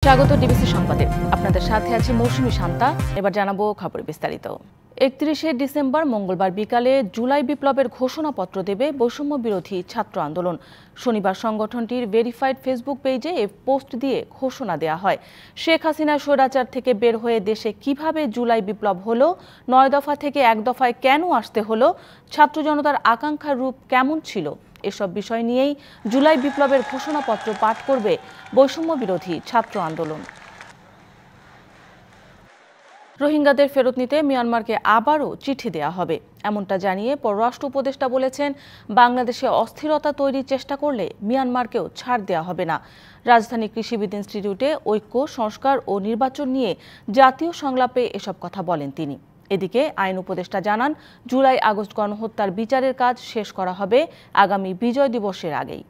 স্বাগত ডিবিসি সংবাদে। আপনাদের সাথে আছি মৌসুমী শান্তা। এবার জানাবো খবর বিস্তারিত। 31শে ডিসেম্বর মঙ্গলবার বিকালে জুলাই বিপ্লবের ঘোষণাপত্র দেবে বৈষম্য বিরোধী ছাত্র আন্দোলন। শনিবার সংগঠনটির ভেরিফাইড ফেসবুক পেজে এ পোস্ট দিয়ে ঘোষণা দেওয়া হয়। শেখ হাসিনা স্বৈরাচার থেকে বের হয়ে দেশে কিভাবে জুলাই বিপ্লব হলো, 9 দফা থেকে 1 দফায় কেন আসতে হলো, ছাত্র জনতার আকাঙ্ক্ষার রূপ কেমন ছিল, এসব বিষয় নিয়েই জুলাই বিপ্লবের ঘোষণাপত্র পাঠ করবে বৈষম্য বিরোধী ছাত্র আন্দোলন। রোহিঙ্গাদের ফেরত নিতে মিয়ানমারকে আবারও চিঠি দেয়া হবে, এমনটা জানিয়ে পররাষ্ট্র উপদেষ্টা বলেছেন, বাংলাদেশে অস্থিরতা তৈরির চেষ্টা করলে মিয়ানমারকেও ছাড় দেওয়া হবে না। রাজধানী কৃষিবিদ ইনস্টিটিউটে ঐক্য, সংস্কার ও নির্বাচন নিয়ে জাতীয় সংলাপে এসব কথা বলেন তিনি। এদিকে আইন উপদেষ্টা জানান, জুলাই আগস্ট গণহত্যার বিচারের কাজ শেষ করা হবে আগামী বিজয় দিবসের আগেই।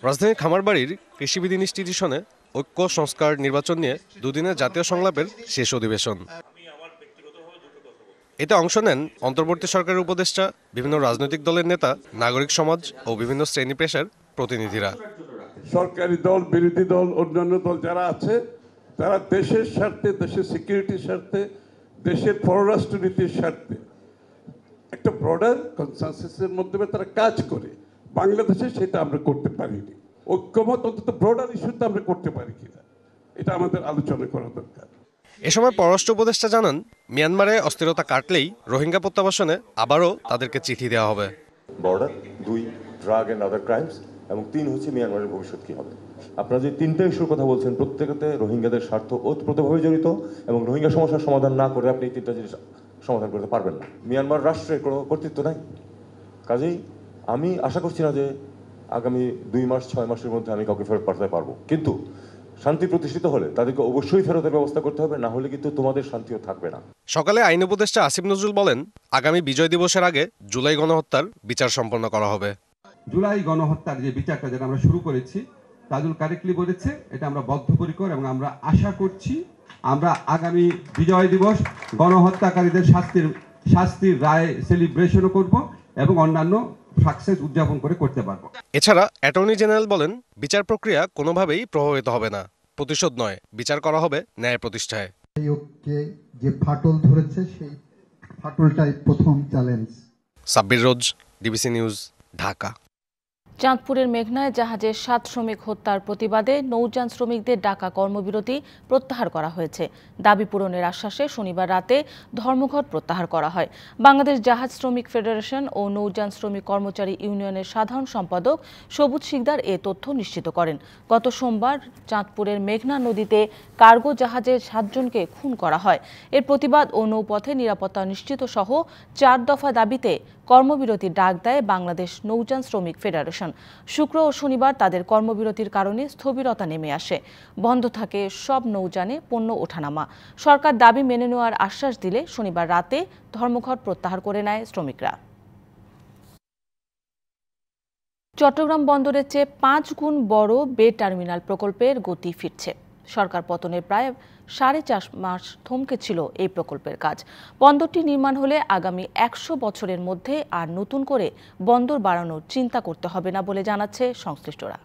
রাজধানীর খামারবাড়ির কৃষিবিদ ইনস্টিটিউশনে ঐক্য, সংস্কার, নির্বাচন নিয়ে দুদিনের জাতীয় সংলাপের শেষ অধিবেশন। এতে অংশ নেন অন্তর্বর্তী সরকারের উপদেষ্টা, বিভিন্ন রাজনৈতিক দলের নেতা, নাগরিক সমাজ ও বিভিন্ন শ্রেণী পেশার প্রতিনিধিরা। সরকারি দল, বিরোধী দল, অন্যান্য দল যারা আছে, তারা দেশের স্বার্থে, দেশের সিকিউরিটির স্বার্থে, দেশের পররাষ্ট্রনীতির স্বার্থে একটা ব্রডার কনসেনসাসের মাধ্যমে তারা কাজ করে। বাংলাদেশে সেটা আমরা করতে পারিনি। ঐক্যমত অন্তত ব্রডার ইস্যুতে আমরা করতে পারি কিনা, এটা আমাদের আলোচনা করা দরকার। এ সময় পররাষ্ট্র উপদেষ্টা জানান, মিয়ানমারে অস্থিরতা কাটলেই রোহিঙ্গা প্রত্যাবাসনে আবারও তাদেরকে চিঠি দেওয়া হবে। Border 2, drug and other crimes, এবং 3 হচ্ছে মিয়ানমারের ভবিষ্যৎ কি হবে। আপনারা যে 3টা ইস্যুর কথা বলছেন, প্রত্যেকতে রোহিঙ্গাদের স্বার্থ ওতপ্রোতভাবে জড়িত, এবং রোহিঙ্গা সমস্যার সমাধান না করে আপনি এই 3টা জিনিস সমাধান করতে পারবেন না। মিয়ানমার রাষ্ট্রের কোনো কর্তৃত্ব নাই। কাজেই আমি আশা করছি না যে আগামী 2 মাস 6 মাসের মধ্যে আমি কাউকে ফেরত পাঠাতে পারবো, কিন্তু শান্তি প্রতিষ্ঠিত হলে তাদেরকে অবশ্যই ফেরতের ব্যবস্থা করতে হবে, না হলে কিন্তু তোমাদের শান্তিও থাকবে না। সকালে আইন উপদেষ্টা আসিফ নজরুল বলেন, আগামী বিজয় দিবসের আগে জুলাই গণহত্যার বিচার সম্পন্ন করা হবে। জুলাই গণহত্যার যে বিচারটা যেটা আমরা শুরু করেছি, তাজুল কারেক্টলি বলেছে, এটা আমরা বদ্ধপরিকর এবং আমরা আশা করছি আমরা আগামী বিজয় দিবস গণহত্যাকারীদের শাস্তির রায় সেলিব্রেশনও করব এবং অন্যান্য সাকসেস উদযাপন করতে পারবো। এছাড়া অ্যাটর্নি জেনারেল বলেন, বিচার প্রক্রিয়া কোনোভাবেই প্রভাবিত হবে না, প্রতিশোধ নয়, বিচার করা হবে ন্যায় প্রতিষ্ঠায়। যে ফাটল ধরেছে সেই ফাটলটাই প্রথম চ্যালেঞ্জ। সাব্বির রোজ, ডিবিসি নিউজ, ঢাকা। চাঁদপুরের মেঘনায় জাহাজে 7 শ্রমিক হত্যার প্রতিবাদে নৌযান শ্রমিকদের ডাকা কর্মবিরতি প্রত্যাহার করা হয়েছে। দাবি পূরণের আশ্বাসে শনিবার রাতে ধর্মঘট প্রত্যাহার করা হয়। বাংলাদেশ জাহাজ শ্রমিক ফেডারেশন ও নৌযান শ্রমিক কর্মচারী ইউনিয়নের সাধারণ সম্পাদক সবুজ শিকদার এ তথ্য নিশ্চিত করেন। গত সোমবার চাঁদপুরের মেঘনা নদীতে কার্গো জাহাজে 7 জনকে খুন করা হয়। এর প্রতিবাদ ও নৌপথে নিরাপত্তা নিশ্চিত সহ 4 দফা দাবিতে কর্মবিরতির ডাক দেয় বাংলাদেশ নৌযান শ্রমিক ফেডারেশন। শুক্র ও শনিবার তাদের কর্মবিরতির কারণে স্থবিরতা নেমে আসে। বন্ধ থাকে সব নৌযানে পণ্য ওঠানামা। সরকার দাবি মেনে নেওয়ার আশ্বাস দিলে শনিবার রাতে ধর্মঘট প্রত্যাহার করে নেয় শ্রমিকরা। চট্টগ্রাম বন্দরের চেয়ে 5 গুণ বড় বে টার্মিনাল প্রকল্পের গতি ফিরছে। সরকার পতনের প্রায় 4.5 মাস থমকে ছিল এই প্রকল্পের কাজ। বন্দরটি নির্মাণ হলে আগামী 100 বছরের মধ্যে আর নতুন করে বন্দর বাড়ানোর চিন্তা করতে হবে না বলে জানাচ্ছে সংশ্লিষ্টরা।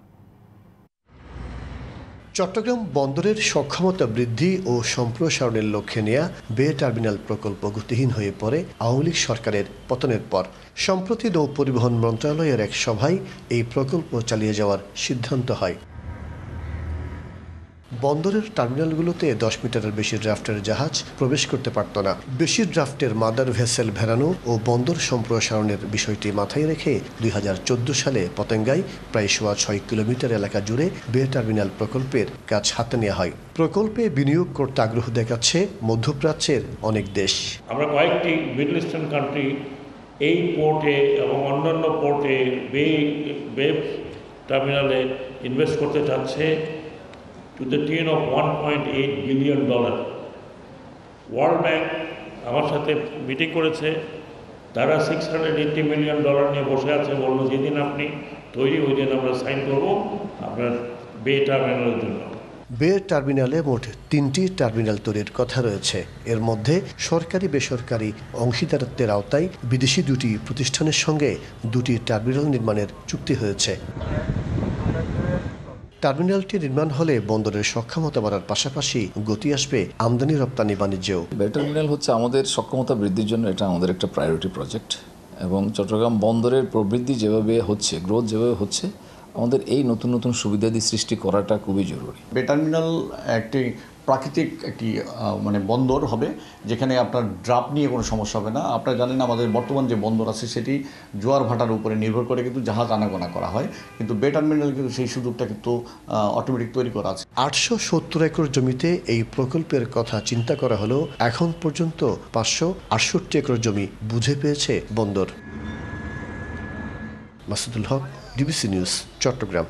চট্টগ্রাম বন্দরের সক্ষমতা বৃদ্ধি ও সম্প্রসারণের লক্ষ্যে নেওয়া বে টার্মিনাল প্রকল্প গতিহীন হয়ে পড়ে আওয়ামী লীগ সরকারের পতনের পর। সম্প্রতি নৌ পরিবহন মন্ত্রণালয়ের এক সভায় এই প্রকল্প চালিয়ে যাওয়ার সিদ্ধান্ত হয়। বন্দরের টার্মিনালগুলোতে 10 মিটারের বেশি ড্রাফটের জাহাজ প্রবেশ করতে পারত না। বেশি ড্রাফটের মাদার ভেসেল ভেড়ানো ও বন্দর সম্প্রসারণের বিষয়টি মাথায় রেখে 2014 সালে পতেঙ্গায় প্রায় 6.5 কিলোমিটার এলাকা জুড়ে বে টার্মিনাল প্রকল্পের কাজ হাতে নেওয়া হয়। প্রকল্পে বিনিয়োগ করতে আগ্রহ দেখাচ্ছে মধ্যপ্রাচ্যের অনেক দেশ। আমরা কয়েকটি মিডল ইস্টার্ন কান্ট্রি এই পোর্টে এবং অন্যান্য পোর্টে বে টার্মিনালে ইনভেস্ট করতে চাচ্ছে to the tune of $1.8 billion. World bank আমার সাথে মিটিং করেছে, তারা $680 মিলিয়ন নিয়ে বসে আছে। বললো যেদিন আপনি তৈরি ওই দিন আমরা সাইন করব আপনার বে টার্মিনালের জন্য। বে টার্মিনালে মোট 3টি টার্মিনাল তৈরির কথা রয়েছে। এর মধ্যে সরকারি বেসরকারি অংশীদারত্বের আওতায় বিদেশি 2টি প্রতিষ্ঠানের সঙ্গে 2টি টার্মিনাল নির্মাণের চুক্তি হয়েছে। টার্মিনালটি নির্মাণ হলে বন্দরের সক্ষমতা বাড়ার পাশাপাশি গতি আসবে আমদানি রপ্তানি বাণিজ্যেও। বে টার্মিনাল হচ্ছে আমাদের সক্ষমতা বৃদ্ধির জন্য এটা আমাদের একটা প্রায়োরিটি প্রজেক্ট, এবং চট্টগ্রাম বন্দরের প্রবৃদ্ধি যেভাবে হচ্ছে, গ্রোথ যেভাবে হচ্ছে, আমাদের এই নতুন নতুন সুবিধাদি সৃষ্টি করাটা খুবই জরুরি। বে টার্মিনাল একটি প্রাকৃতিক একটি বন্দর হবে, যেখানে আপনার ড্রাফট নিয়ে কোনো সমস্যা হবে না। আপনারা জানেন আমাদের বর্তমান যে বন্দর আছে সেটি জোয়ার ভাটার উপরে নির্ভর করে কিন্তু জাহাজ আনাগোনা করা হয়, কিন্তু বে টার্মিনাল কিন্তু সেই সুযোগটা কিন্তু অটোমেটিক তৈরি করা আছে। 870 একর জমিতে এই প্রকল্পের কথা চিন্তা করা হলেও এখন পর্যন্ত 568 একর জমি বুঝে পেয়েছে বন্দর। মাসুদুল হক, ডিবিসি নিউজ, চট্টগ্রাম।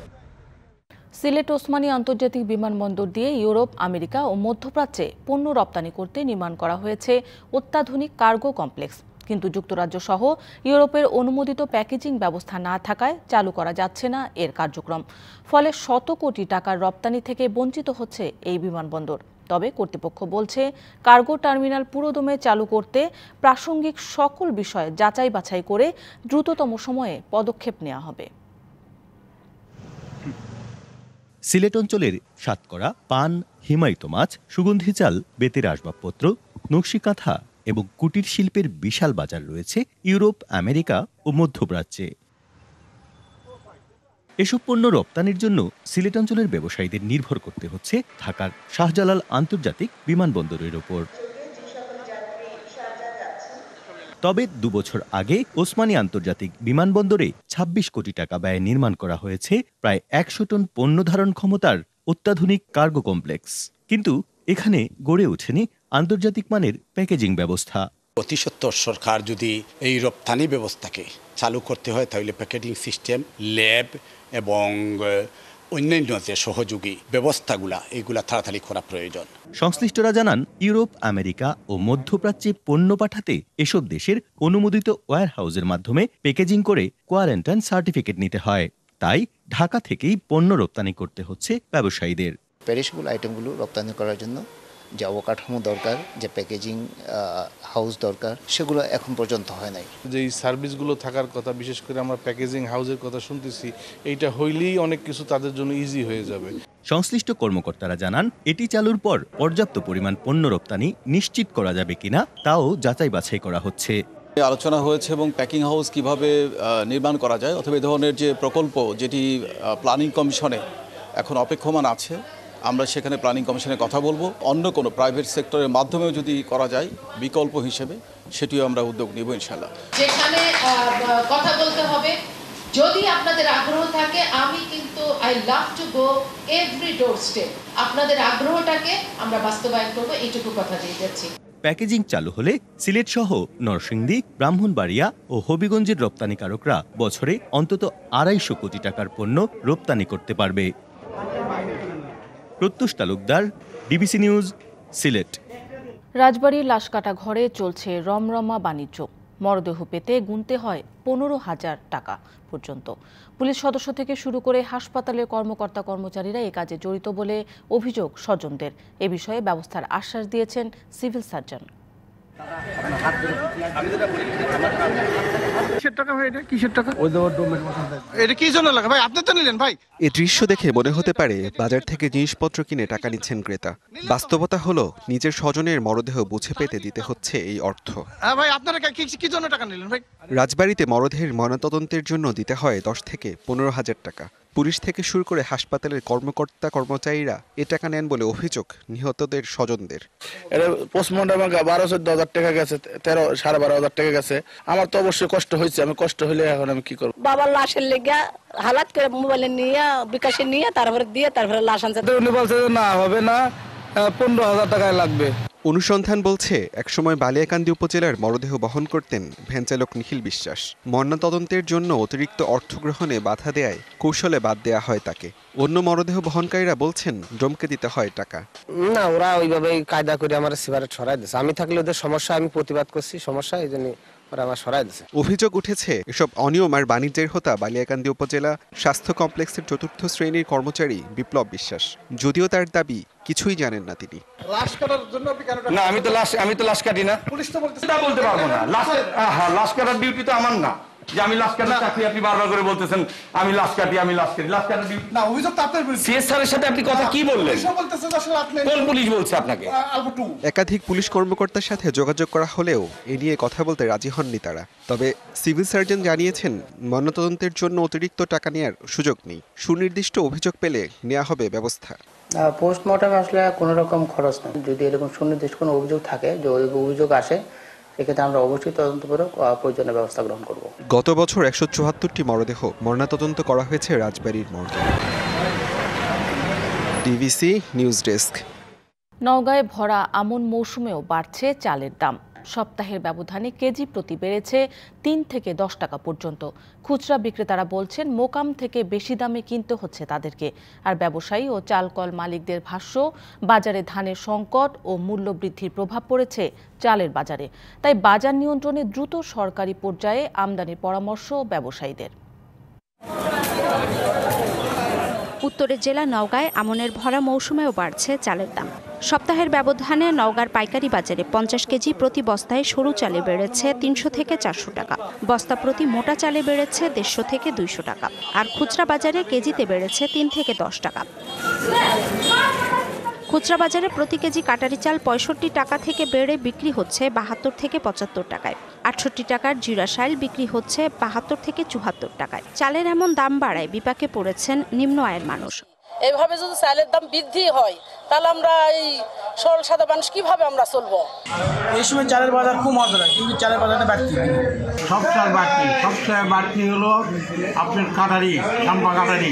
সিলেট ওসমানী আন্তর্জাতিক বিমানবন্দর দিয়ে ইউরোপ, আমেরিকা ও মধ্যপ্রাচ্যে পণ্য রপ্তানি করতে নির্মাণ করা হয়েছে অত্যাধুনিক কার্গো কমপ্লেক্স, কিন্তু যুক্তরাজ্য সহ ইউরোপের অনুমোদিত প্যাকেজিং ব্যবস্থা না থাকায় চালু করা যাচ্ছে না এর কার্যক্রম। ফলে শত কোটি টাকার রপ্তানি থেকে বঞ্চিত হচ্ছে এই বিমানবন্দর। তবে কর্তৃপক্ষ বলছে, কার্গো টার্মিনাল পুরোদমে চালু করতে প্রাসঙ্গিক সকল বিষয় যাচাই বাছাই করে দ্রুততম সময়ে পদক্ষেপ নেওয়া হবে। সিলেট অঞ্চলের সাতকরা, পান, হিমায়িত মাছ, সুগন্ধি চাল, বেতের আসবাবপত্র, নকশি কাঁথা এবং কুটির শিল্পের বিশাল বাজার রয়েছে ইউরোপ, আমেরিকা ও মধ্যপ্রাচ্যে। এসব পণ্য রপ্তানির জন্য সিলেট অঞ্চলের ব্যবসায়ীদের নির্ভর করতে হচ্ছে ঢাকার শাহজালাল আন্তর্জাতিক বিমানবন্দরের ওপর। তবে 2 বছর আগে ওসমানী আন্তর্জাতিক বিমানবন্দরে 26 কোটি টাকা ব্যয়ে নির্মাণ করা হয়েছে প্রায় 100 টন পণ্য ধারণ ক্ষমতার অত্যাধুনিক কার্গো কমপ্লেক্স। কিন্তু এখানে গড়ে ওঠেনি আন্তর্জাতিক মানের প্যাকেজিং ব্যবস্থা। অতি সত্বর সরকার যদি এই রপ্তানি ব্যবস্থাকে চালু করতে হয়, তাহলে প্যাকেজিং সিস্টেম, ল্যাব এবং অন্যান্য যে সহযোগী ব্যবস্থাগুলা এগুলা তাড়াতাড়ি করা প্রয়োজন। সংশ্লিষ্টরা জানান, ইউরোপ, আমেরিকা ও মধ্যপ্রাচ্যে পণ্য পাঠাতে এসব দেশের অনুমোদিত ওয়্যারহাউসের মাধ্যমে প্যাকেজিং করে কোয়ারেন্টাইন সার্টিফিকেট নিতে হয়। তাই ঢাকা থেকেই পণ্য রপ্তানি করতে হচ্ছে ব্যবসায়ীদের। পেরিশেবল আইটেমগুলো রপ্তানি করার জন্য যে অবকাঠামো দরকার, যে প্যাকেজিং হাউস দরকার, সেগুলো এখন পর্যন্ত হয় নাই। যেই সার্ভিসগুলো থাকার কথা, বিশেষ করে আমরা প্যাকেজিং হাউসের কথা শুনতেছি, এইটা হইলেই অনেক কিছু তাদের জন্য ইজি হয়ে যাবে। সংশ্লিষ্ট কর্মকর্তারা জানান, এটি চালুর পর পর্যাপ্ত পরিমাণ পণ্য রপ্তানি নিশ্চিত করা যাবে কিনা তাও যাচাই বাছাই করা হচ্ছে। আলোচনা হয়েছে এবং প্যাকিং হাউস কিভাবে নির্মাণ করা যায়, অথবা এই ধরনের যে প্রকল্প যেটি প্ল্যানিং কমিশনে এখন অপেক্ষমান আছে, আমরা সেখানে প্ল্যানিং কমিশনে কথা বলবো। অন্য কোনো প্রাইভেট সেক্টরের মাধ্যমেও যদি করা যায় বিকল্প হিসেবে, সেটিও আমরা উদ্যোগ নিব ইনশাআল্লাহ। যেখানে কথা বলতে হবে, যদি আপনাদের আগ্রহ থাকে, আমি কিন্তু I love to go every door step. আপনাদের আগ্রহটাকে আমরা বাস্তবায়ন করব, এইটুকু কথা দিয়ে যাচ্ছি। প্যাকেজিং চালু হলে সিলেট সহ নরসিংদী, ব্রাহ্মণবাড়িয়া ও হবিগঞ্জের রপ্তানিকারকরা বছরে অন্তত 250 কোটি টাকার পণ্য রপ্তানি করতে পারবে। Pratyush Talukdar, DBC news, Sylhet. রাজবাড়ীর লাশকাটা ঘরে চলছে রমরমা বাণিজ্য। মরদেহ পেতে গুনতে হয় 15,000 টাকা পর্যন্ত। পুলিশ সদস্য থেকে শুরু করে হাসপাতালের কর্মকর্তা কর্মচারীরা এ কাজে জড়িত বলে অভিযোগ স্বজনদের। এ বিষয়ে ব্যবস্থার আশ্বাস দিয়েছেন সিভিল সার্জন। এই দৃশ্য দেখে মনে হতে পারে বাজার থেকে জিনিসপত্র কিনে টাকা নিচ্ছেন ক্রেতা। বাস্তবতা হলো, নিজের স্বজনের মরদেহ বুঝে পেতে দিতে হচ্ছে এই অর্থ। রাজবাড়ীতে মরদেহের ময়নাতদন্তের জন্য দিতে হয় 10 থেকে 15,000 টাকা। পুলিশ থেকে শুরু করে হাসপাতালের কর্মকর্তা কর্মচারীরা এ টাকা নেন বলে অভিযোগ নিহতদের স্বজনদের। পোস্টমর্টমে 12-14,000 টাকা গেছে, 13,500 টাকা গেছে। আমার তো অবশ্যই কষ্ট হয়েছে, আমি কষ্ট হলে এখন আমি কি করবো? বাবার লাশের লেগে হালাত করে মোবাইলে নিয়ে, বিকাশে নিয়ে, তারপরে লাশ আনছে। উনি বলছে না, হবে না, 15,000 টাকায় লাগবে। অনুসন্ধান বলছে, একসময় বালিয়াকান্দি উপজেলার মরদেহ বহন করতেন ভ্যান চালক নিখিল বিশ্বাস। ময়নাতদন্তের জন্য অতিরিক্ত অর্থ গ্রহণে বাধা দেয়ায় কৌশলে বাদ দেয়া হয় তাকে। অন্য মরদেহ বহনকারীরা বলছেন, ডমকে দিতে হয় টাকা। না, ওরা ওইভাবে কায়দা করে আমার সিগারেট সরাই দিচ্ছে। আমি থাকলে ওদের সমস্যা, আমি প্রতিবাদ করছি সমস্যা, এই জন্য অভিযোগ উঠেছে, এসব অনিয়ম আর বাণিজ্যের হোতা বালিয়াকান্দি উপজেলা স্বাস্থ্য কমপ্লেক্সের 4র্থ শ্রেণীর কর্মচারী বিপ্লব বিশ্বাস। যদিও তার দাবি, কিছুই জানেন না তিনি। আমি তো লাশ কাটি না। পুলিশ তো বলতে পারবো না, লাশ কাটার ডিউটি তো আমার না। যে আমি লাশ কাটার চাকরি, আপনি বারবার করে বলতেছেন আমি লাশ কাটি, আমি লাশ কাটি। লাশ কাটি না, অভিযোগ তো আপনার বিরুদ্ধে। সিএস স্যারের সাথে আপনি কথা কি বললেন? বলতেছে যে আসলে আপনি কোন পুলিশ বলছে আপনাকে? একাধিক পুলিশ কর্মকর্তার সাথে যোগাযোগ করা হলেও এ নিয়ে কথা বলতে রাজি হননি তারা। তবে সিভিল সার্জন জানিয়েছেন ময়নাতদন্তের জন্য অতিরিক্ত টাকা নেওয়ার সুযোগ নেই। সুনির্দিষ্ট অভিযোগ পেলে নেওয়া হবে ব্যবস্থা। পোস্টমর্টমে আসলে কোনো রকম খরচ নেই। যদি এরকম সুনির্দিষ্ট কোনো অভিযোগ থাকে, যে অভিযোগ আসে, সেক্ষেত্রে আমরা অবশ্যই তদন্ত করে প্রয়োজনীয় ব্যবস্থা গ্রহণ করব। গত বছর 174টি মরদেহ ময়নাতদন্ত করা হয়েছে রাজবাড়ীর মর্গে। DBC news desk. নওগাঁয় ভরা আমন মৌসুমেও বাড়ছে চালের দাম। সপ্তাহের ব্যবধানে কেজি প্রতি বেড়েছে 3 থেকে 10 টাকা পর্যন্ত। খুচরা বিক্রেতারা বলছেন মোকাম থেকে বেশি দামে কিনতে হচ্ছে তাদেরকে। আর ব্যবসায়ী ও চালকল মালিকদের ভাষ্য, বাজারে ধানের সংকট ও মূল্য বৃদ্ধির প্রভাব পড়েছে চালের বাজারে। তাই বাজার নিয়ন্ত্রণে দ্রুত সরকারি পর্যায়ে আমদানির পরামর্শ ব্যবসায়ীদের। উত্তরের জেলা নওগাঁয় আমনের ভরা মৌসুমেও বাড়ছে চালের দাম। সপ্তাহের ব্যবধানে নওগাঁর পাইকারি বাজারে 50 কেজি প্রতি বস্তায় সরু চালে বেড়েছে 300 থেকে 400 টাকা, বস্তা প্রতি মোটা চালে বেড়েছে 150 থেকে 200 টাকা, আর খুচরা বাজারে কেজিতে বেড়েছে 3 থেকে 10 টাকা। খুচরা বাজারে প্রতি কেজি কাটারি চাল 65 টাকা থেকে বেড়ে বিক্রি হচ্ছে 72 থেকে 75 টাকায়। 68 টাকার জিরা শাইল বিক্রি হচ্ছে 72 থেকে 74 টাকায়। চালের এমন দাম বাড়ায় বিপাকে পড়েছেন নিম্ন আয়ের মানুষ। এভাবে যদি চালের দাম বৃদ্ধি হয়, তাহলে আমরা এই সরল সাদা মানুষ কিভাবে আমরা চলবো? এই সময় চালের বাজার খুব মজা, কিন্তু চালের বাজারটা বাড়তি। সবচেয়ে বাড়তি হলো আপনার কাটারি, সাম্বা কাটারি।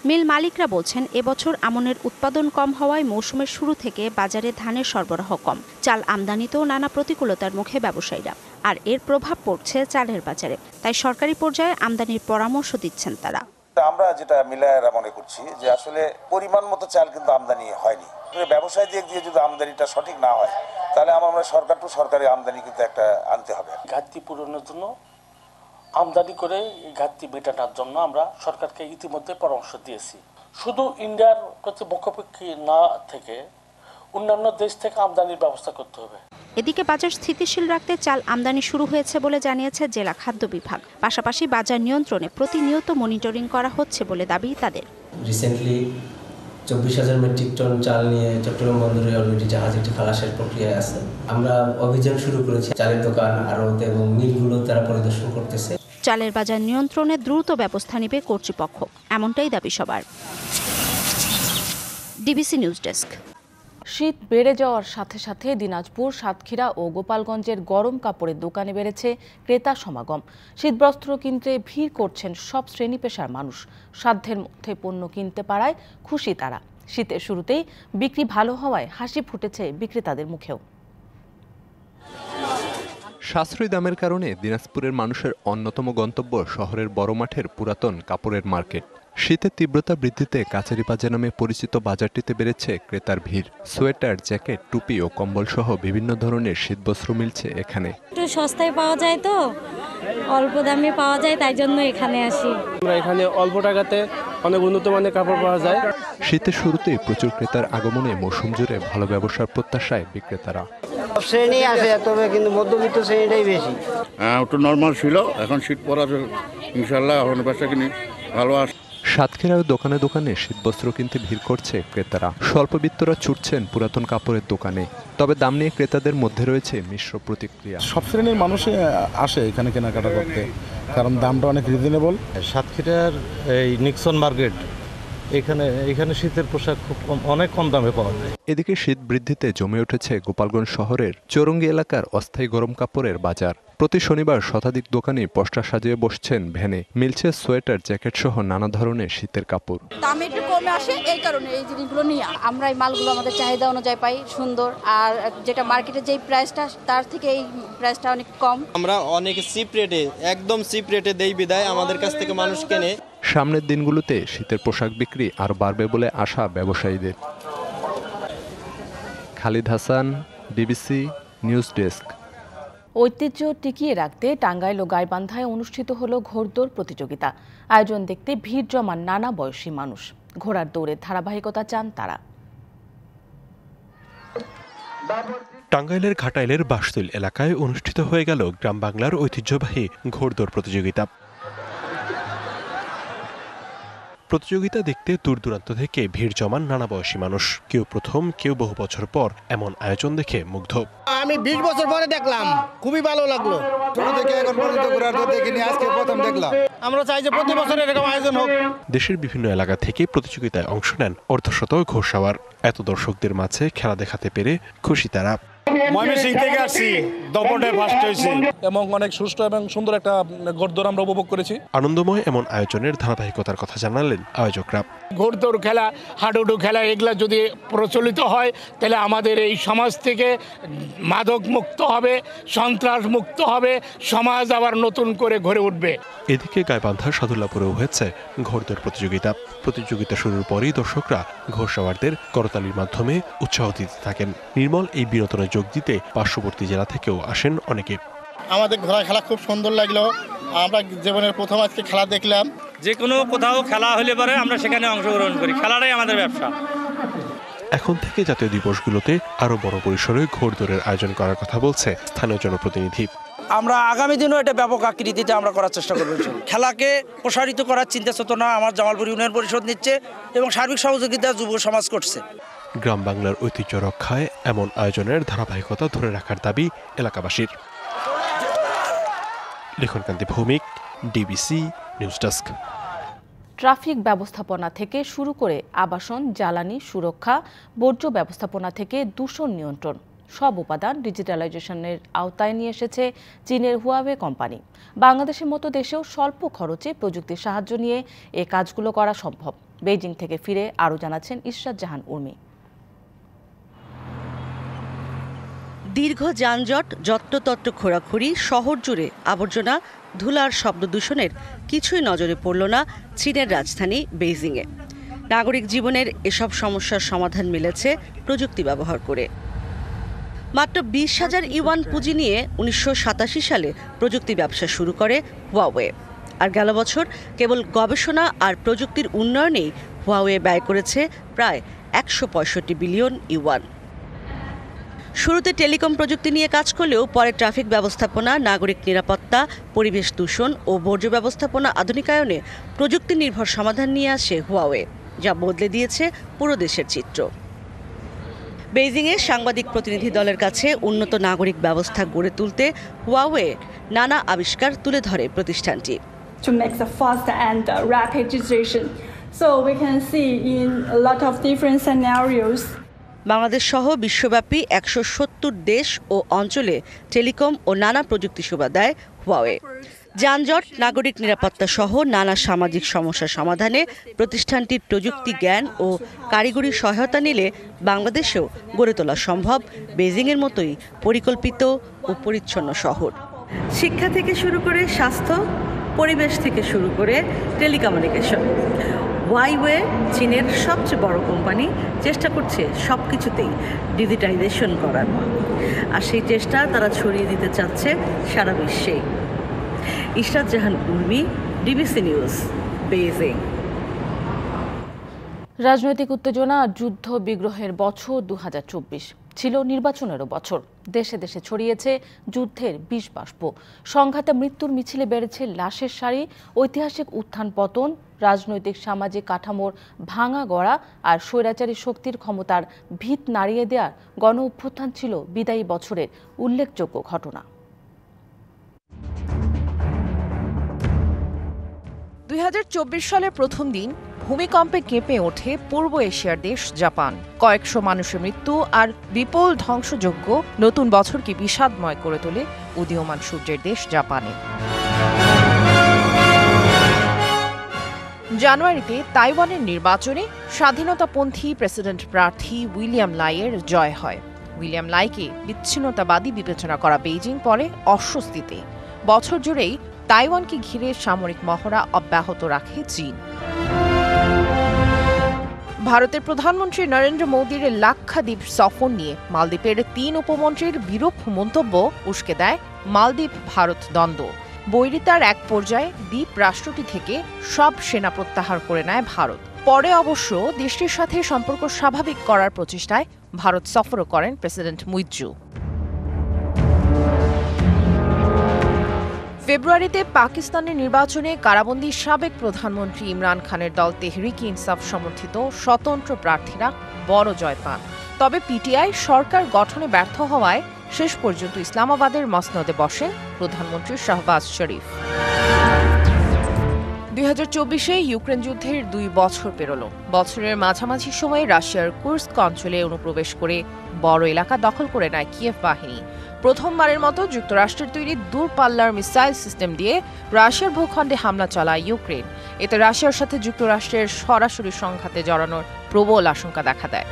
মিল মালিকরা বলছেন, এবছর আমনের উৎপাদন কম হওয়ায় মৌসুমের শুরু থেকে বাজারে ধানের সরবরাহ কম। চাল আমদানিতেও নানা প্রতিকূলতার মুখে ব্যবসায়ীরা, আর এর প্রভাব পড়ছে চালের বাজারে। তাই সরকারি পর্যায়ে আমদানির পরামর্শ দিচ্ছেন তারা। আমরা যেটা মিলায়েরা মনে করছি যে আসলে পরিমাণ মতো চাল কিন্তু আমদানি হয়নি। ব্যবসায়ী দিক দিয়ে যদি আমদানিটা সঠিক না হয়, তাহলে আমরা সরকার টু সরকারি আমদানি কিন্তু একটা আনতে হবে। ঘাটতি পূরণের জন্য আমদানি করে ঘাটতি মেটানোর জন্য আমরা সরকারকে ইতিমধ্যে পরামর্শ দিয়েছি। শুধু ইন্ডিয়ার প্রতি মুখোমুখি না থেকে অন্যান্য দেশ থেকে আমদানির ব্যবস্থা করতে হবে। এদিকে বাজার স্থিতিশীল রাখতে চাল আমদানি শুরু হয়েছে বলে জানিয়েছে জেলা খাদ্য বিভাগ। পাশাপাশি বাজার নিয়ন্ত্রণে প্রতিনিয়ত মনিটরিং করা হচ্ছে বলে দাবি তাদের। রিসেন্টলি 24,000 মেট্রিক টন চাল নিয়ে চট্টগ্রাম বন্দরে অলরেডি জাহাজ একটি খালাসের প্রক্রিয়ায় আছে। আমরা অভিযান শুরু করেছি। চালের দোকান, আড়ত এবং মিলগুলো তারা পরিদর্শন করতেছে। চালের বাজার নিয়ন্ত্রণে দ্রুত ব্যবস্থা নেবে কর্তৃপক্ষ, এমনটাই দাবি সবার। DBC news desk. শীত বেড়ে যাওয়ার সাথে সাথে দিনাজপুর, সাতক্ষীরা ও গোপালগঞ্জের গরম কাপড়ের দোকানে বেড়েছে ক্রেতা সমাগম। শীতবস্ত্র কিনতে ভিড় করছেন সব শ্রেণী পেশার মানুষ। সাধ্যের মধ্যে পণ্য কিনতে পারায় খুশি তারা। শীতের শুরুতেই বিক্রি ভালো হওয়ায় হাসি ফুটেছে বিক্রেতাদের মুখেও। সাশ্রয়ী দামের কারণে দিনাজপুরের মানুষের অন্যতম গন্তব্য শহরের বড় মাঠের পুরাতন কাপড়ের মার্কেট। শীতের তীব্রতা বৃদ্ধিতে কাচারি বাজার নামে পরিচিত বাজারটিতে বেড়েছে ক্রেতার ভিড়। সোয়েটার, জ্যাকেট, টুপি ও কম্বল সহ বিভিন্ন ধরনের শীতবস্ত্র মিলছে এখানে। একটু সস্তায় পাওয়া যায়, তো অল্প দামে পাওয়া যায়, তাই জন্য এখানে আসি। আমরা এখানে অল্প টাকাতে অনেক উন্নত মানের কাপড় পাওয়া যায়। শীতের শুরুতেই প্রচুর ক্রেতার আগমনে মৌসুম জুড়ে ভালো ব্যবসার প্রত্যাশায় বিক্রেতারা। শ্রেণী আছে, তবে কিন্তু মধ্যবিত্ত শ্রেণীটাই বেশি। একটু নর্মাল ছিল, এখন শীত পড়ার ইনশাল্লাহ এখন ব্যবসা কিনি ভালো আসে। সাতক্ষীরায় দোকানে দোকানে শীতবস্ত্র কিনতে ভিড় করছে ক্রেতারা। স্বল্পবিত্তরা ছুটছেন পুরাতন কাপড়ের দোকানে। তবে দাম নিয়ে ক্রেতাদের মধ্যে রয়েছে মিশ্র প্রতিক্রিয়া। সব শ্রেণীর মানুষই আসে এখানে কেনাকাটা করতে, কারণ দামটা অনেক রিজনেবল। সাতক্ষীরার এই নিক্সন মার্কেট, এখানে শীতের পোশাক খুব অনেক কম দামে পাওয়া যায়। এদিকে শীত বৃদ্ধিতে জমে উঠেছে গোপালগঞ্জ শহরের চৌরঙ্গি এলাকার অস্থায়ী গরম কাপড়ের বাজার। প্রতি শনিবার শতাধিক দোকানে পোস্টার সাজিয়ে বসছেন ভ্যানে। মিলছে সোয়েটার, জ্যাকেট সহ নানা ধরনের শীতের কাপড়। দাম একটু কমে আসে, এই কারণে এই জিনিসগুলো নিয়ে আমরা এই মালগুলো আমাদের চাহিদা অনুযায়ী পাই, সুন্দর। আর যেটা মার্কেটে যেই প্রাইসটা, তার থেকে এই প্রাইসটা অনেক কম। আমরা অনেক চিপ রেটে, একদম চিপ রেটে দেই বিদায় আমাদের কাছ থেকে মানুষ কেনে। সামনের দিনগুলোতে শীতের পোশাক বিক্রি আরও বাড়বে বলে আশা ব্যবসায়ীদের। Khalid Hasan, DBC news desk. ঐতিহ্য টিকিয়ে রাখতে টাঙ্গাইল ও গাইবান্ধায় অনুষ্ঠিত হলো ঘোড়দৌড় প্রতিযোগিতা। আয়োজন দেখতে ভিড় জমান নানা বয়সী মানুষ। ঘোড়ার দৌড়ের ধারাবাহিকতা চান তারা। টাঙ্গাইলের ঘাটাইলের বাসতুল এলাকায় অনুষ্ঠিত হয়ে গেল গ্রাম বাংলার ঐতিহ্যবাহী ঘোড়দৌড় প্রতিযোগিতা। প্রতিযোগিতা দেখতে দূর দূরান্ত থেকে ভিড় জমান নানা বয়সী মানুষ, কেউ প্রথম, কেউ বহু বছর পর এমন আয়োজন দেখে মুগ্ধ। আমি 20 বছর পরে দেখলাম, খুবই ভালো লাগলো। ছোট থেকে এখন পর্যন্ত ঘোড়াদৌড় দেখিনি, আজকে প্রথম দেখলাম। আমরা চাই যে প্রতি বছর এরকম আয়োজন হোক। দেশের বিভিন্ন এলাকা থেকে প্রতিযোগিতায় অংশ নেন অর্ধশত ঘোড়সওয়ার। এত দর্শকদের মাঝে খেলা দেখাতে পেরে খুশি তারা। ময়মনসিংহ থেকে আসছি, দপটে ফার্স্ট হয়েছি এবং অনেক সুষ্ঠু এবং সুন্দর একটা ঘোড়দৌড় আমরা উপভোগ করেছি। আনন্দময় এমন আয়োজনের ধারাবাহিকতার কথা জানালেন আয়োজকরা। ঘোড়দৌড় খেলা, হাডুডু খেলা এগুলা যদি প্রচলিত হয় তাহলে আমাদের এই সমাজ থেকে মাদক মুক্ত হবে, সন্ত্রাস মুক্ত হবে, সমাজ আবার নতুন করে গড়ে উঠবে। এদিকে গাইবান্ধা সাদুল্লাপুরেও হয়েছে ঘোড়দৌড় প্রতিযোগিতা। প্রতিযোগিতা শুরুর পরেই দর্শকরা ঘোড়সওয়ারদের করতালির মাধ্যমে উৎসাহ দিতে থাকেন। নির্মল এই বিনোদনে যোগ দিতে পার্শ্ববর্তী জেলা থেকেও আসেন অনেকে। আমাদের ঘোড়া খেলা খুব সুন্দর লাগলো। আমরা জীবনের প্রথম আজকে খেলা দেখলাম। যে কোনো কোথাও খেলা হলে পরে আমরা সেখানে অংশগ্রহণ করি, খেলাটাই আমাদের ব্যবসা। এখন থেকে জাতীয় দিবসগুলোতে আরো বড় পরিসরে ঘোড়দৌড়ের আয়োজন করার কথা বলছে স্থানীয় জনপ্রতিনিধি। আমরা আগামী দিনও এটা ব্যাপক আকৃতিতে আমরা করার চেষ্টা করব। খেলাকে প্রসারিত করার চিন্তা চেতনা আমার জামালপুর ইউনিয়ন পরিষদ নিচ্ছে এবং সার্বিক সহযোগিতা যুব সমাজ করছে। গ্রাম বাংলার ঐতিহ্য রক্ষায় এমন আয়োজনের ধারাবাহিকতা ধরে রাখার দাবি এলাকাবাসীর। Likhonkanti Bhowmik, DBC news desk. Traffic ব্যবস্থাপনা থেকে শুরু করে আবাসন, জ্বালানি সুরক্ষা, বর্জ্য ব্যবস্থাপনা থেকে দূষণ নিয়ন্ত্রণ সব উপাদান ডিজিটালাইজেশনের আওতায় নিয়ে এসেছে চীনের হুয়াওয়ে কোম্পানি। বাংলাদেশের মতো দেশেও স্বল্প খরচে প্রযুক্তির সাহায্য নিয়ে এ কাজগুলো করা সম্ভব। বেইজিং থেকে ফিরে আরও জানাচ্ছেন ইশরাত জাহান উর্মি। দীর্ঘ যানজট, যত্রতত্র খোঁড়াখুড়ি, শহর জুড়ে আবর্জনা, ধুলার শব্দ দূষণের কিছুই নজরে পড়ল না চীনের রাজধানী বেইজিংয়ে। নাগরিক জীবনের এসব সমস্যার সমাধান মিলেছে প্রযুক্তি ব্যবহার করে। মাত্র 20,000 ইউয়ান পুঁজি নিয়ে 1987 সালে প্রযুক্তি ব্যবসা শুরু করে হুয়াওয়ে। আর গেল বছর কেবল গবেষণা আর প্রযুক্তির উন্নয়নেই হুয়াওয়ে ব্যয় করেছে প্রায় 165 বিলিয়ন ইউয়ান। শুরুতে টেলিকম প্রযুক্তি নিয়ে কাজ করলেও পরে ট্রাফিক ব্যবস্থাপনা, নাগরিক নিরাপত্তা, পরিবেশ দূষণ ও বর্জ্য ব্যবস্থাপনা আধুনিকায়নে প্রযুক্তি নির্ভর সমাধান নিয়ে আসে হুয়াওয়ে, যা বদলে দিয়েছে পুরো দেশের চিত্র। বেইজিংয়ে সাংবাদিক প্রতিনিধি দলের কাছে উন্নত নাগরিক ব্যবস্থা গড়ে তুলতে হুয়াওয়ে নানা আবিষ্কার তুলে ধরে প্রতিষ্ঠানটি। To make the fast and rapid registration, so we can see in a lot of different scenarios. Bangladesh সহ বিশ্বব্যাপী 170 দেশ ও অঞ্চলে টেলিকম ও নানা প্রযুক্তি সেবা দেয় হুয়াওয়ে। যানজট, নাগরিক নিরাপত্তা সহ নানা সামাজিক সমস্যা সমাধানে প্রতিষ্ঠানটির প্রযুক্তি জ্ঞান ও কারিগরি সহায়তা নিলে বাংলাদেশেও গড়ে তোলা সম্ভব বেইজিংয়ের মতোই পরিকল্পিত ও পরিচ্ছন্ন শহর। শিক্ষা থেকে শুরু করে স্বাস্থ্য, পরিবেশ থেকে শুরু করে টেলিকমিউনিকেশন, হুয়াওয়ে চীনের সবচেয়ে বড় কোম্পানি চেষ্টা করছে সব কিছুতেই ডিজিটাইজেশন করার। আর সেই চেষ্টা তারা ছড়িয়ে দিতে চাচ্ছে সারা বিশ্বে। ইশরাত জাহান উর্মি, ডিবিসি নিউজ, বেইজিং। রাজনৈতিক উত্তেজনা, যুদ্ধ বিগ্রহের বছর 2024 ছিল নির্বাচনেরও বছর। দেশে দেশে ছড়িয়েছে যুদ্ধের বিষ বাষ্প, সংঘাতে মৃত্যুর মিছিলে বেড়েছে লাশের সারি, ঐতিহাসিক উত্থান পতন, রাজনৈতিক সামাজিক কাঠামোর ভাঙা গড়া আর স্বৈরাচারী শক্তির ক্ষমতার ভিত নাড়িয়ে দেওয়ার গণ অভ্যুত্থান ছিল বিদায়ী বছরের উল্লেখযোগ্য ঘটনা। 2024 সালের প্রথম দিন ভূমিকম্পে কেঁপে ওঠে পূর্ব এশিয়ার দেশ জাপান। কয়েকশো মানুষের মৃত্যু আর বিপুল ধ্বংসযজ্ঞ নতুন বছরকে বিষাদময় করে তোলে উদীয়মান সূর্যের দেশ জাপানে। জানুয়ারিতে তাইওয়ানের নির্বাচনে স্বাধীনতাপন্থী প্রেসিডেন্ট প্রার্থী উইলিয়াম লাইয়ের জয় হয়। উইলিয়াম লাইকে বিচ্ছিন্নতাবাদী বিবেচনা করা বেইজিং পরে অস্বস্তিতে। বছর জুড়েই তাইওয়ানকে ঘিরে সামরিক মহড়া অব্যাহত রাখে চীন। ভারতের প্রধানমন্ত্রী নরেন্দ্র মোদীর লাক্ষাদ্বীপ সফর নিয়ে মালদ্বীপের 3 উপমন্ত্রীর বিরূপ মন্তব্য উস্কে দেয় মালদ্বীপ ভারত দ্বন্দ্ব। বৈরিতার এক পর্যায়ে দ্বীপ রাষ্ট্রটি থেকে সব সেনা প্রত্যাহার করে নেয় ভারত। পরে অবশ্য দেশটির সাথে সম্পর্ক স্বাভাবিক করার প্রচেষ্টায় ভারত সফরও করেন প্রেসিডেন্ট মুইৎজু। ফেব্রুয়ারিতে পাকিস্তানের নির্বাচনে কারাবন্দী সাবেক প্রধানমন্ত্রী ইমরান খানের দল তেহরিক ইনসাফ সমর্থিত স্বতন্ত্র প্রার্থীরা বড় জয় পান। তবে পিটিআই সরকার গঠনে ব্যর্থ হওয়ায় শেষ পর্যন্ত ইসলামাবাদের মসনদে বসেন প্রধানমন্ত্রী শাহবাজ শরীফ। 2024-এ ইউক্রেন যুদ্ধের 2 বছর পেরোল। বছরের মাঝামাঝি সময়ে রাশিয়ার কুর্স্ক অঞ্চলে অনুপ্রবেশ করে বড় এলাকা দখল করে নেয় কিয়েভ বাহিনী। প্রথমবারের মতো যুক্তরাষ্ট্রের তৈরি দূরপাল্লার মিসাইল সিস্টেম দিয়ে রাশিয়ার ভূখণ্ডে হামলা চালায় ইউক্রেন। এতে রাশিয়ার সাথে যুক্তরাষ্ট্রের সরাসরি সংঘাতে জড়ানোর প্রবল আশঙ্কা দেখা দেয়।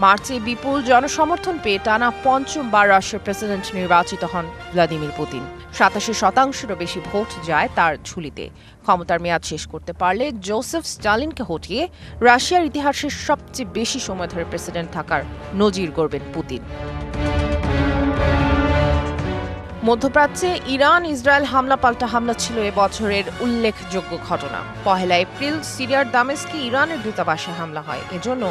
মার্চে বিপুল জনসমর্থন পেয়ে টানা 5বার রাশিয়ার প্রেসিডেন্ট নির্বাচিত হন ভ্লাদিমির পুতিন। 87%-এরও বেশি ভোট যায় তার ঝুলিতে। ক্ষমতার মেয়াদ শেষ করতে পারলে জোসেফ স্টালিনকে হটিয়ে রাশিয়ার ইতিহাসের সবচেয়ে বেশি সময় ধরে প্রেসিডেন্ট থাকার নজির গড়বেন পুতিন। মধ্যপ্রাচ্যে ইরান ইসরায়েল হামলা পাল্টা হামলা ছিল এবছরের উল্লেখযোগ্য ঘটনা। 1 এপ্রিল সিরিয়ার দামেস্কে ইরানের দূতাবাসে হামলা হয়। এজন্য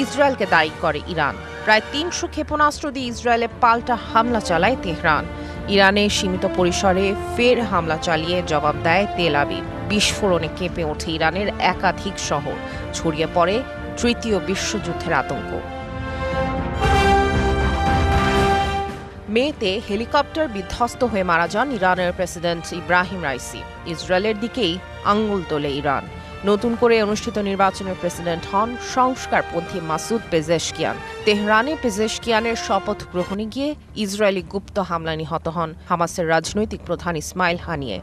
ইসরায়েলকে দায়ী করে ইরান। প্রায় 300 ক্ষেপণাস্ত্র দিয়ে ইসরায়েলে পাল্টা হামলা চালায় তেহরান। ইরানে সীমিত পরিসরে ফের হামলা চালিয়ে জবাব দেয় তেল আবিব। বিস্ফোরণে কেঁপে ওঠে ইরানের একাধিক শহর। ছড়িয়ে পড়ে তৃতীয় বিশ্বযুদ্ধের আতঙ্ক। মেতে হেলিকপ্টার বিধ্বস্ত হয়ে মারা যান ইরানের প্রেসিডেন্ট ইব্রাহিম রাইসি। ইসরায়েলের দিকেই আঙ্গুল তোলে ইরান। নতুন করে অনুষ্ঠিত নির্বাচনের প্রেসিডেন্ট হন সংস্কারপন্থী মাসুদ পেজেশকিয়ান। তেহরানে পেজেশকিয়ানের শপথ গ্রহণে গিয়ে ইসরায়েলি গুপ্ত হামলায় নিহত হন হামাসের রাজনৈতিক প্রধান ইসমাইল হানিয়ে।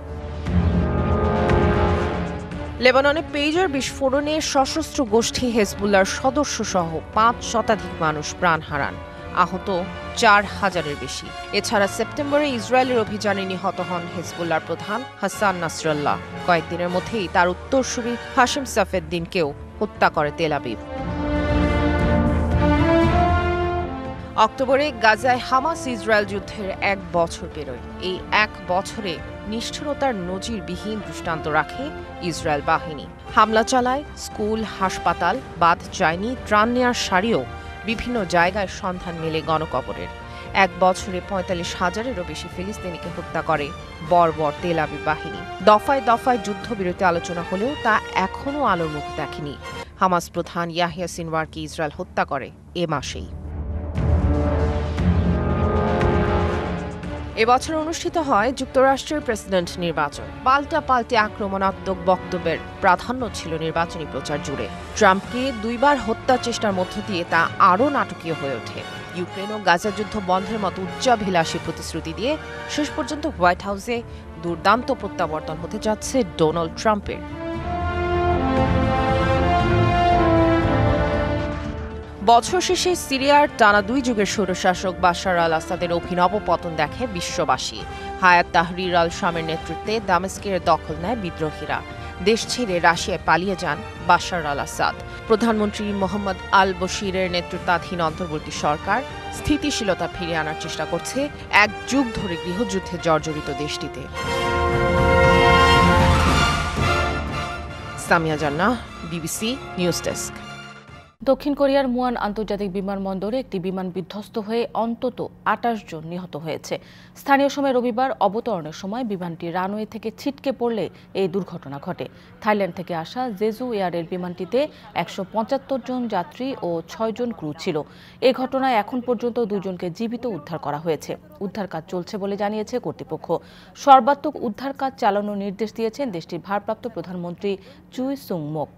লেবাননে পেজার বিস্ফোরণে সশস্ত্র গোষ্ঠী হেজবুল্লাহর সদস্যসহ 5 শতাধিক মানুষ প্রাণ হারান। আহত 4000-এর বেশি। এছাড়া সেপ্টেম্বরে ইসরায়েলের অভিযানে নিহত হন হেজবুল্লাহর প্রধান হাসান নাসরাল্লাহ। কয়েকদিনের মধ্যেই তার উত্তরসূরি হাশিম সাফেদ্দিনকেও হত্যা করে তেল আবিব। অক্টোবরে গাজায় হামাস ইসরায়েল যুদ্ধের 1 বছর পেরোয়। এই 1 বছরে নিষ্ঠুরতার নজিরবিহীন দৃষ্টান্ত রাখে ইসরায়েল বাহিনী। হামলা চালায় স্কুল, হাসপাতাল, বাদ যায়নি ত্রাণ নেয়ার সারিও। বিভিন্ন জায়গায় সন্ধান মেলে গণকবরের। 1 বছরে 45,000-এরও বেশি ফিলিস্তিনিকে হত্যা করে বর্বর তেল আবিব বাহিনী। দফায় দফায় যুদ্ধবিরতি আলোচনা হলেও তা এখনও আলোর মুখ দেখেনি। হামাস প্রধান ইয়াহিয়া সিনওয়ারকে ইসরায়েল হত্যা করে এ মাসেই। এবছর অনুষ্ঠিত হয় যুক্তরাষ্ট্রের প্রেসিডেন্ট নির্বাচন। পাল্টে আক্রমণাত্মক বক্তব্যের প্রাধান্য ছিল নির্বাচনী প্রচার জুড়ে। ট্রাম্পকে 2বার হত্যা চেষ্টার মধ্য দিয়ে তা আরও নাটকীয় হয়ে ওঠে। ইউক্রেন ও গাজা যুদ্ধ বন্ধের মতো উচ্চাভিলাষী প্রতিশ্রুতি দিয়ে শেষ পর্যন্ত হোয়াইট হাউসে দুর্দান্ত প্রত্যাবর্তন হতে যাচ্ছে ডোনাল্ড ট্রাম্পের। বছর শেষে সিরিয়ার টানা 2 যুগের স্বৈরশাসক বাশার আল আসাদের অভিনব পতন দেখে বিশ্ববাসী। হায়াত তাহরির আল শামের নেতৃত্বে দামেস্কের দখল নেয় বিদ্রোহীরা। দেশ ছেড়ে রাশিয়ায় পালিয়ে যান বাশার আল আসাদ। প্রধানমন্ত্রী মোহাম্মদ আল বশিরের নেতৃত্বাধীন অন্তর্বর্তী সরকার স্থিতিশীলতা ফিরিয়ে আনার চেষ্টা করছে 1 যুগ ধরে গৃহযুদ্ধে জর্জরিত দেশটিতে। সামিয়া জান্নাহ, বিবিসি নিউজ ডেস্ক। দক্ষিণ কোরিয়ার মুয়ান আন্তর্জাতিক বিমানবন্দরে একটি বিমান বিধ্বস্ত হয়ে অন্তত 28 জন নিহত হয়েছে। স্থানীয় সময় রবিবার অবতরণের সময় বিমানটি রানওয়ে থেকে ছিটকে পড়লে এই দুর্ঘটনা ঘটে। থাইল্যান্ড থেকে আসা জেজু এয়ারের বিমানটিতে 175 জন যাত্রী ও 6 জন ক্রু ছিল। এই ঘটনায় এখন পর্যন্ত 2 জনকে জীবিত উদ্ধার করা হয়েছে। উদ্ধার কাজ চলছে বলে জানিয়েছে কর্তৃপক্ষ। সর্বাত্মক উদ্ধার কাজ চালানোর নির্দেশ দিয়েছেন দেশটির ভারপ্রাপ্ত প্রধানমন্ত্রী চুই সুং মুক।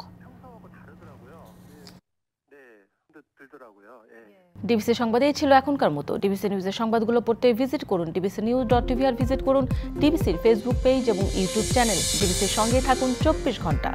ডিবিসি সংবাদে ছিল এখনকার মতো। ডিবিসি নিউজের সংবাদগুলো পড়তে ভিজিট করুন dbcnews.tv আর ভিজিট করুন ডিবিসির ফেসবুক পেজ এবং ইউটিউব চ্যানেল। ডিবিসির সঙ্গে থাকুন 24 ঘন্টা।